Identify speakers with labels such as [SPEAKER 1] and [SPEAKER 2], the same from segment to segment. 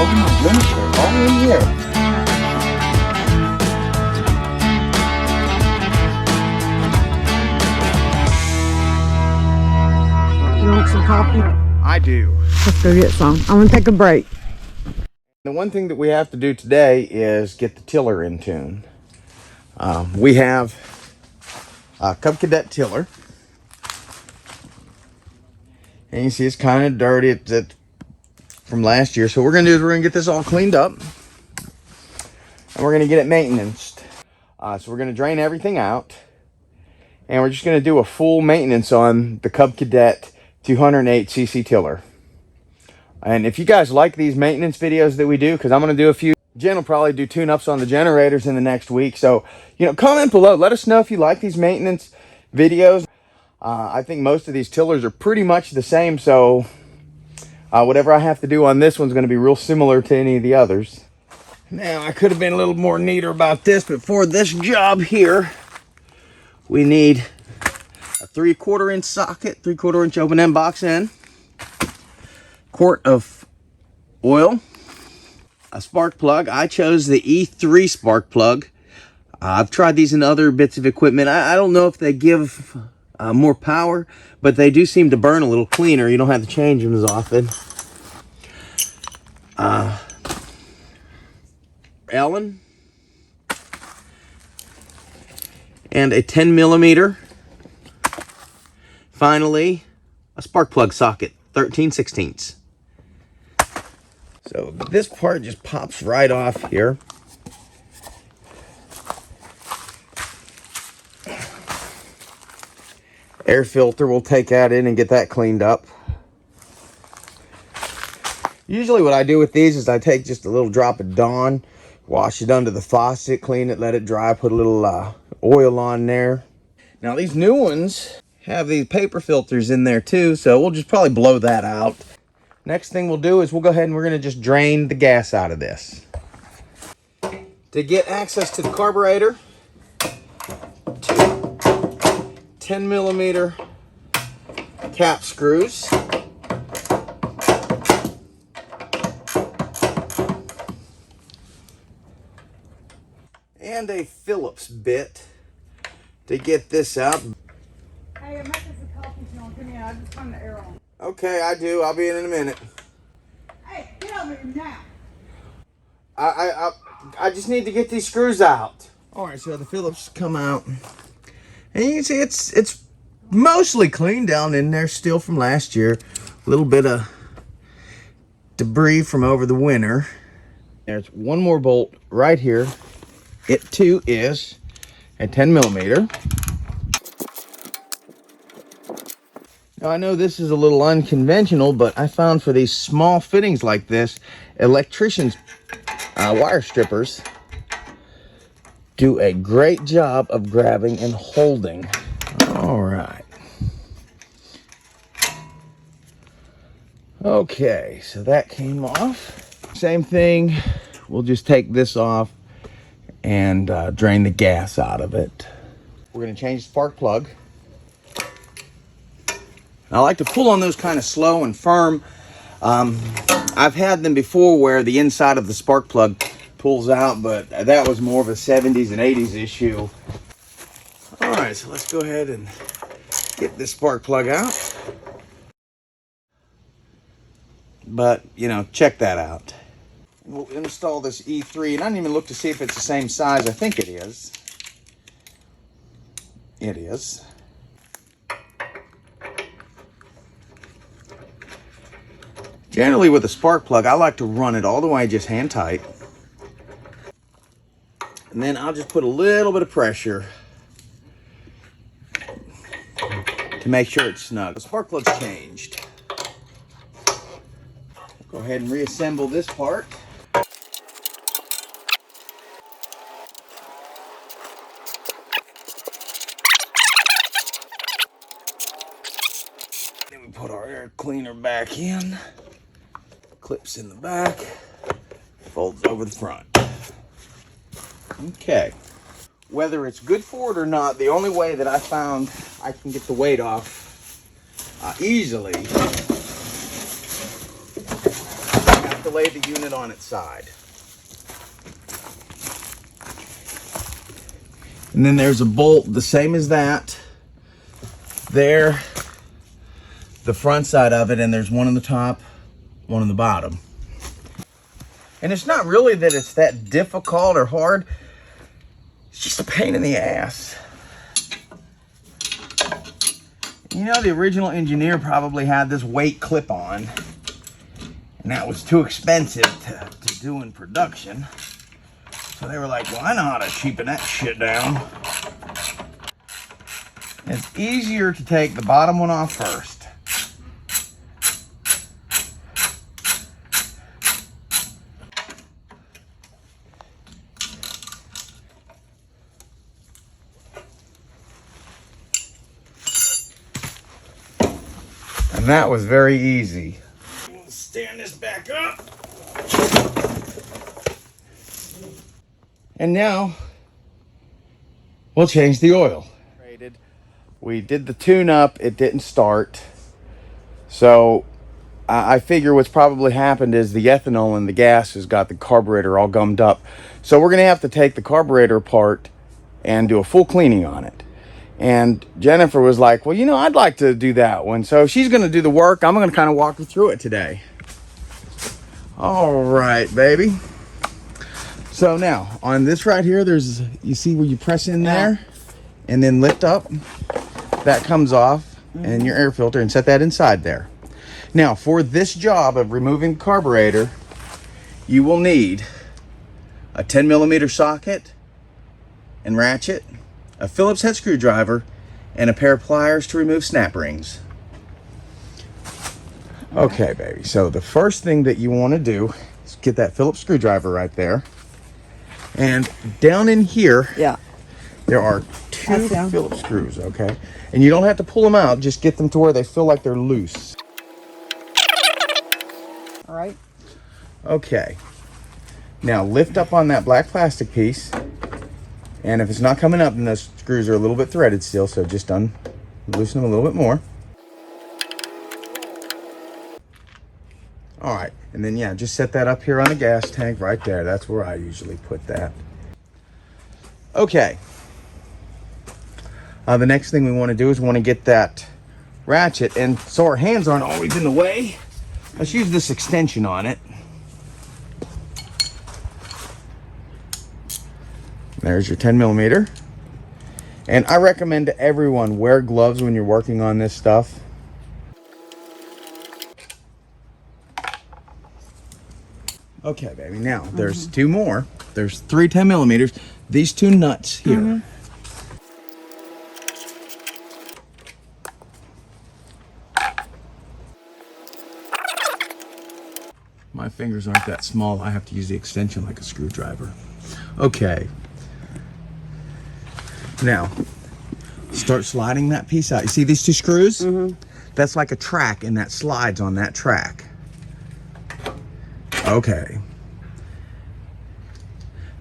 [SPEAKER 1] Oh my goodness, they're all in here.
[SPEAKER 2] You want some coffee?
[SPEAKER 1] I do.
[SPEAKER 2] Let's go get some. I'm gonna take a break.
[SPEAKER 1] The one thing that we have to do today is get the tiller in tune. We have a Cub Cadet tiller. And you see it's kind of dirty from last year. So what we're going to do is we're going to get this all cleaned up. And we're going to get it maintenanced. So we're going to drain everything out. And we're just going to do a full maintenance on the Cub Cadet 208cc tiller. And if you guys like these maintenance videos that we do, because I'm going to do a few, Jen will probably do tune-ups on the generators in the next week. So, comment below. Let us know if you like these maintenance videos. I think most of these tillers are pretty much the same. So, whatever I have to do on this one's going to be real similar to any of the others. Now, I could have been a little more neater about this, but for this job here, we need a 3/4 inch socket, 3/4 inch open end box end, quart of oil, a spark plug. I chose the E3 spark plug. I've tried these in other bits of equipment. I don't know if they give more power, but they do seem to burn a little cleaner. You don't have to change them as often. Allen, and a 10mm. Finally, a spark plug socket, 13/16. So this part just pops right off here. Air filter, we'll take that in and get that cleaned up. Usually what I do with these is I take just a little drop of Dawn, wash it under the faucet, clean it, let it dry, put a little oil on there. Now these new ones have these paper filters in there too, so we'll just probably blow that out. Next thing we'll do is we'll go ahead and we're going to just drain the gas out of this. To get access to the carburetor, 10mm cap screws. And a Phillips bit to get this out.
[SPEAKER 2] Hey, I'm making some coffee if you want to give me. I just turned the air on.
[SPEAKER 1] Okay, I do. I'll be in a minute.
[SPEAKER 2] Hey, get over here now.
[SPEAKER 1] I just need to get these screws out. All right, so the Phillips come out. And you can see it's mostly clean down in there still from last year. A little bit of debris from over the winter. There's one more bolt right here. It too is a 10mm. Now I know this is a little unconventional, but I found for these small fittings like this, electricians' wire strippers do a great job of grabbing and holding. All right. Okay, so that came off. Same thing, we'll just take this off and drain the gas out of it. We're going to change the spark plug. I like to pull on those kind of slow and firm. I've had them before where the inside of the spark plug pulls out, but that was more of a 70s and 80s issue. All right, so let's go ahead and get this spark plug out. But, check that out. We'll install this E3, and I didn't even look to see if it's the same size. I think it is. It is. Generally with a spark plug, I like to run it all the way just hand tight. And then I'll just put a little bit of pressure to make sure it's snug. The spark plug's changed. Go ahead and reassemble this part. Then we put our air cleaner back in. Clips in the back, folds over the front. Okay. Whether it's good for it or not, the only way that I found I can get the weight off easily, I got to lay the unit on its side. And then there's a bolt the same as that. There, the front side of it, and there's one on the top, one on the bottom. And it's not really that it's that difficult or hard. It's just a pain in the ass. You know, the original engineer probably had this weight clip on, and that was too expensive to do in production. So they were like, well, I know how to cheapen that shit down. It's easier to take the bottom one off first. And that was very easy. We'll stand this back up. And now we'll change the oil. We did the tune-up, it didn't start. So I figure what's probably happened is the ethanol in the gas has got the carburetor all gummed up. So we're gonna have to take the carburetor apart and do a full cleaning on it. And Jennifer was like, well, you know, I'd like to do that one. So she's gonna do the work. I'm gonna kind of walk you through it today. All right, baby. So now on this right here, there's, you see where you press in there and then lift up, that comes off and your air filter, and set that inside there. Now for this job of removing the carburetor, you will need a 10mm socket and ratchet, a Phillips head screwdriver, and a pair of pliers to remove snap rings. Okay, baby, so the first thing that you want to do is get that Phillips screwdriver right there. And down in here, there are two Phillips screws, okay? And you don't have to pull them out, just get them to where they feel like they're loose.
[SPEAKER 2] All right.
[SPEAKER 1] Okay. Now lift up on that black plastic piece. And if it's not coming up, then those screws are a little bit threaded still, so just loosen them a little bit more. All right, and then yeah, just set that up here on the gas tank right there. That's where I usually put that. Okay. The next thing we want to do is we want to get that ratchet, and so our hands aren't always in the way, let's use this extension on it. There's your 10mm. And I recommend to everyone wear gloves when you're working on this stuff. Okay, baby, now there's two more. There's 3 10mm. These two nuts here. My fingers aren't that small. I have to use the extension like a screwdriver. Okay. Now, start sliding that piece out. You see these two screws? That's like a track, and that slides on that track. Okay.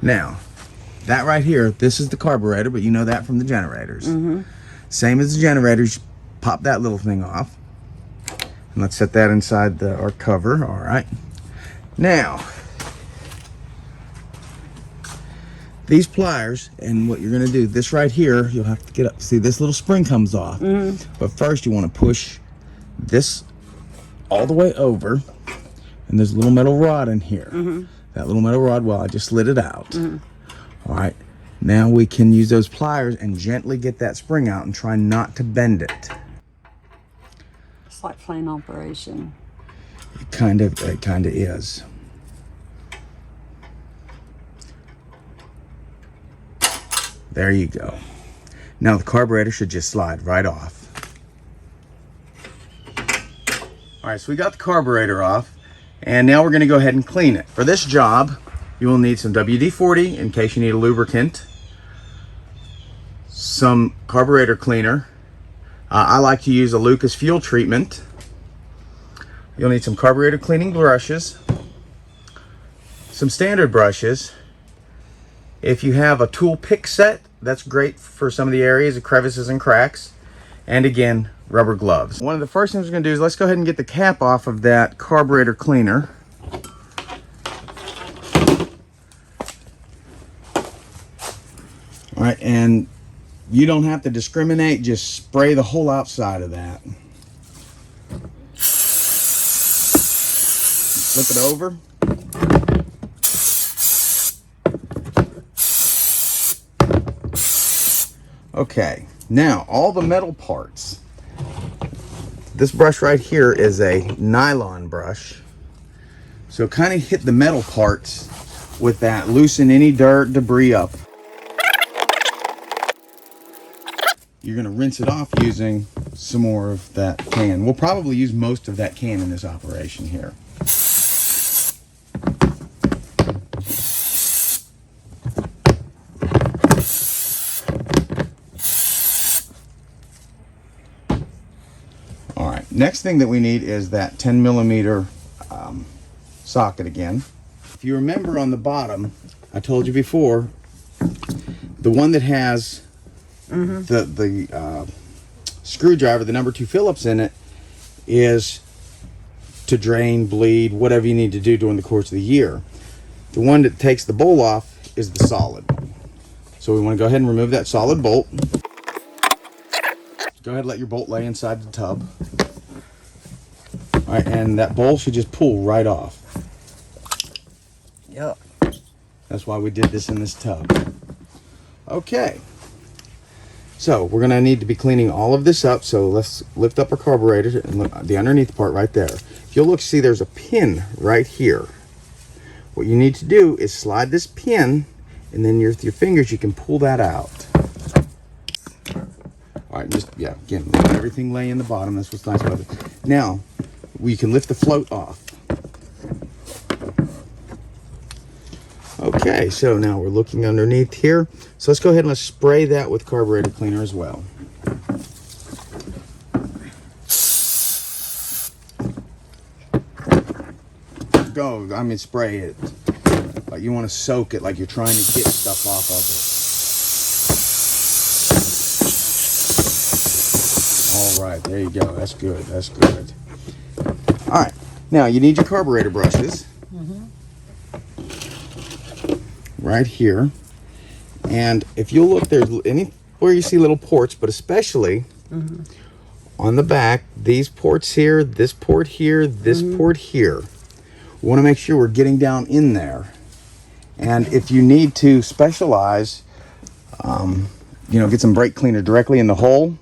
[SPEAKER 1] Now, that right here, this is the carburetor, but you know that from the generators. Same as the generators, pop that little thing off. And let's set that inside our cover, all right. Now, these pliers, and what you're gonna do, this right here, you'll have to get up. See, this little spring comes off. But first you wanna push this all the way over, and there's a little metal rod in here. That little metal rod, well, I just slid it out. All right, now we can use those pliers and gently get that spring out and try not to bend it.
[SPEAKER 3] It's like plain operation.
[SPEAKER 1] It kind of is. There you go. Now the carburetor should just slide right off. All right, so we got the carburetor off, and now we're gonna go ahead and clean it. For this job, you will need some WD-40 in case you need a lubricant, some carburetor cleaner. I like to use a Lucas fuel treatment. You'll need some carburetor cleaning brushes, some standard brushes. If you have a tool pick set, that's great for some of the areas of crevices and cracks. And again, rubber gloves. One of the first things we're gonna do is let's go ahead and get the cap off of that carburetor cleaner. right, and you don't have to discriminate, just spray the whole outside of that. Flip it over. Okay, now all the metal parts. This brush right here is a nylon brush. So kind of hit the metal parts with that, loosen any dirt, debris up. You're gonna rinse it off using some more of that can. We'll probably use most of that can in this operation here. All right, next thing that we need is that 10 millimeter socket again. If you remember on the bottom, I told you before, the one that has the screwdriver, the number 2 Phillips in it, is to drain, bleed, whatever you need to do during the course of the year. The one that takes the bowl off is the solid. So we want to go ahead and remove that solid bolt. Go ahead and let your bolt lay inside the tub. All right, and that bowl should just pull right off.
[SPEAKER 3] Yep.
[SPEAKER 1] That's why we did this in this tub. Okay. So we're gonna need to be cleaning all of this up. So let's lift up our carburetor and look the underneath part right there. If you'll look, see there's a pin right here. What you need to do is slide this pin, and then with your fingers you can pull that out. All right, just, yeah, again, let everything lay in the bottom. That's what's nice about it. Now, we can lift the float off. Okay, so now we're looking underneath here. So let's go ahead and let's spray that with carburetor cleaner as well. Spray it. But you want to soak it like you're trying to get stuff off of it. All right, there you go. That's good. That's good. All right, now you need your carburetor brushes. Right here. And if you'll look, there's anywhere you see little ports, but especially on the back, these ports here, this port here, this port here. We want to make sure we're getting down in there. And if you need to specialize, get some brake cleaner directly in the hole.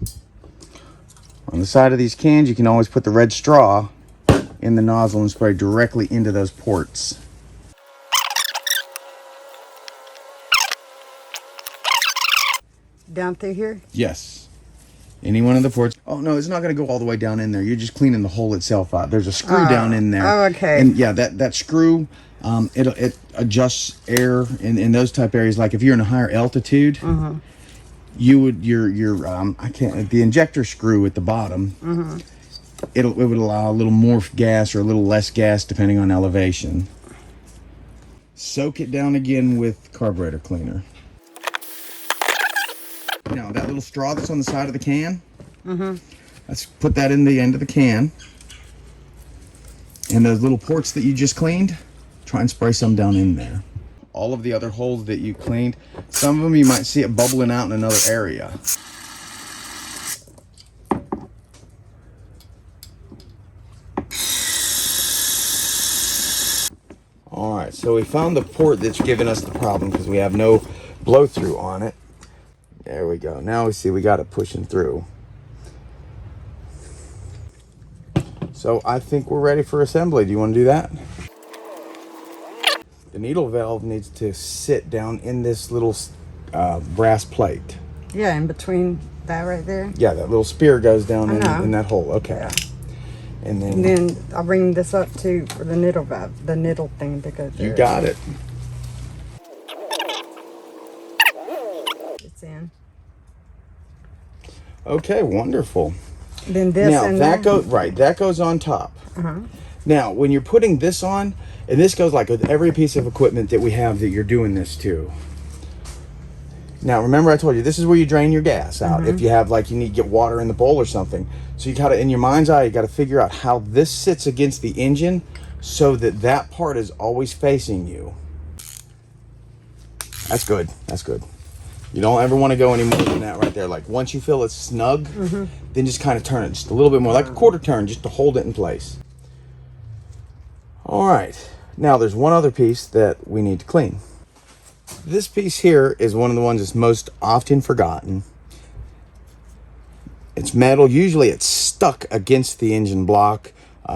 [SPEAKER 1] On the side of these cans, you can always put the red straw in the nozzle and spray directly into those ports.
[SPEAKER 3] Down through here?
[SPEAKER 1] Yes. Any one of the ports. Oh, no, it's not going to go all the way down in there. You're just cleaning the hole itself out. There's a screw down in there.
[SPEAKER 3] Oh, okay.
[SPEAKER 1] And yeah, that screw, it adjusts air in those type areas. Like if you're in a higher altitude, you would, the injector screw at the bottom, it would allow a little more gas or a little less gas depending on elevation. Soak it down again with carburetor cleaner. Now that little straw that's on the side of the can, let's put that in the end of the can. And those little ports that you just cleaned, try and spray some down in there. All of the other holes that you cleaned, some of them you might see it bubbling out in another area. All right, so we found the port that's giving us the problem because we have no blow through on it. There we go. Now we see we got it pushing through. So I think we're ready for assembly. Do you want to do that? The needle valve needs to sit down in this little brass plate.
[SPEAKER 3] Yeah, in between that right there.
[SPEAKER 1] Yeah, that little spear goes down in that hole. Okay.
[SPEAKER 3] Yeah.
[SPEAKER 1] And
[SPEAKER 3] then I'll bring this up too for the needle valve, the needle thing to go through.
[SPEAKER 1] You got it.
[SPEAKER 3] It's in.
[SPEAKER 1] Okay, wonderful.
[SPEAKER 3] Then this
[SPEAKER 1] now
[SPEAKER 3] and
[SPEAKER 1] that goes right. That goes on top. Now, when you're putting this on, and this goes like with every piece of equipment that we have that you're doing this to. Now, remember I told you this is where you drain your gas out. If you have you need to get water in the bowl or something. So you gotta, in your mind's eye, you gotta figure out how this sits against the engine so that that part is always facing you. That's good. That's good. You don't ever want to go any more than that right there. Like once you feel it's snug, then just kind of turn it just a little bit more, like a quarter turn, just to hold it in place. All right, now there's one other piece that we need to clean. This piece here is one of the ones that's most often forgotten. It's metal. Usually it's stuck against the engine block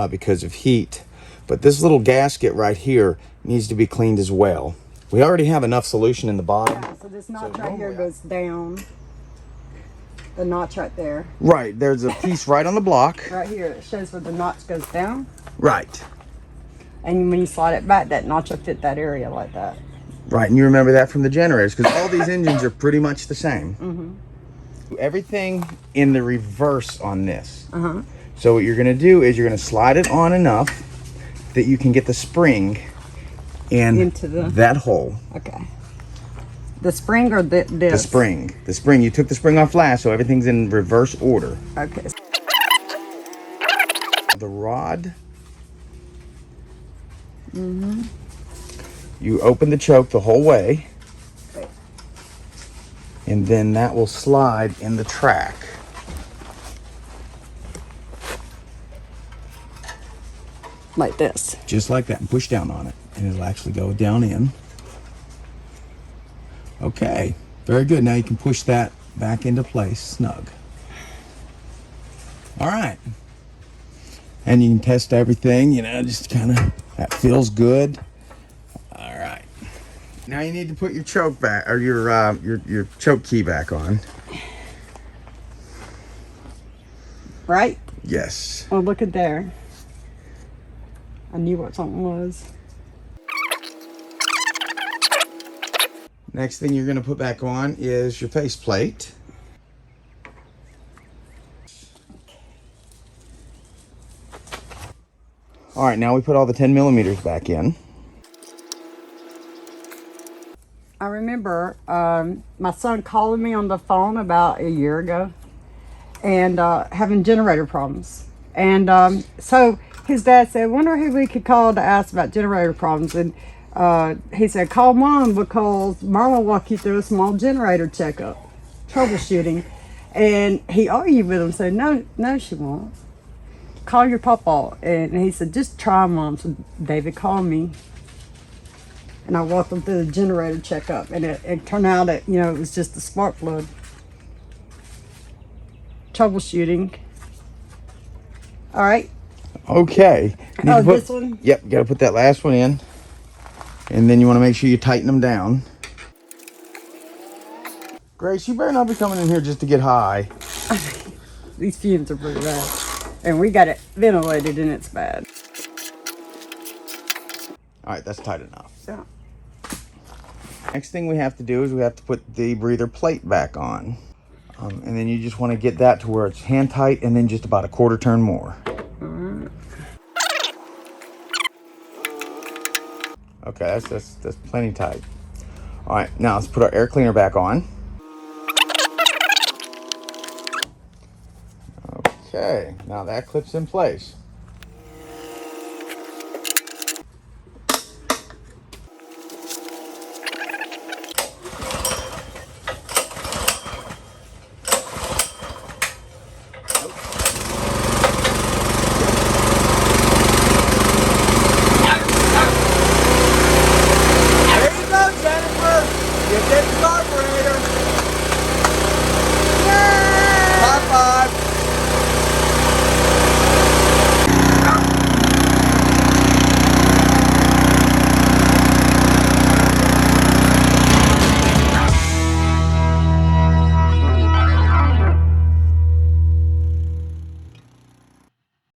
[SPEAKER 1] because of heat. But this little gasket right here needs to be cleaned as well. We already have enough solution in the bottom.
[SPEAKER 3] Yeah, so this notch right here goes down. The notch right there.
[SPEAKER 1] Right, there's a piece right on the block.
[SPEAKER 3] Right here, it shows where the notch goes down.
[SPEAKER 1] Right.
[SPEAKER 3] And when you slide it back, that notch will fit that area like that.
[SPEAKER 1] Right, and you remember that from the generators, because all these engines are pretty much the same. Everything in the reverse on this. So what you're going to do is you're going to slide it on enough that you can get the spring into that hole. Okay.
[SPEAKER 3] The spring or this?
[SPEAKER 1] The spring. The spring. You took the spring off last, so everything's in reverse order.
[SPEAKER 3] Okay.
[SPEAKER 1] The rod. You open the choke the whole way. And then that will slide in the track.
[SPEAKER 3] Like this.
[SPEAKER 1] Just like that, and push down on it. And it'll actually go down in. Okay, very good. Now you can push that back into place, snug. All right. And you can test everything, you know, just kind of, that feels good. All right. Now you need to put your choke back, or your choke key back on.
[SPEAKER 3] Right?
[SPEAKER 1] Yes.
[SPEAKER 3] Oh, look at there. I knew what something was.
[SPEAKER 1] Next thing you're going to put back on is your faceplate. All right, now we put all the 10 millimeters back in.
[SPEAKER 3] I remember my son calling me on the phone about a year ago and having generator problems. And so his dad said, wonder who we could call to ask about generator problems. And he said, call Mom, because Mom will walk you through a small generator checkup, troubleshooting. And he argued with him, said, no, she won't. Call your papa. And he said, just try, Mom. So David called me. And I walked him through the generator checkup. And it turned out that, you know, it was just the spark plug. Troubleshooting. All right.
[SPEAKER 1] Okay.
[SPEAKER 3] Oh, this one?
[SPEAKER 1] Yep, got to put that last one in. And then you want to make sure you tighten them down. Grace, you better not be coming in here just to get high.
[SPEAKER 3] These fumes are pretty bad. And we got it ventilated and it's bad.
[SPEAKER 1] All right, that's tight enough.
[SPEAKER 3] Yeah.
[SPEAKER 1] Next thing we have to do is we have to put the breather plate back on. And then you just want to get that to where it's hand tight and then just about a quarter turn more. Okay, that's plenty tight. All right, now let's put our air cleaner back on. Okay, now that clips in place.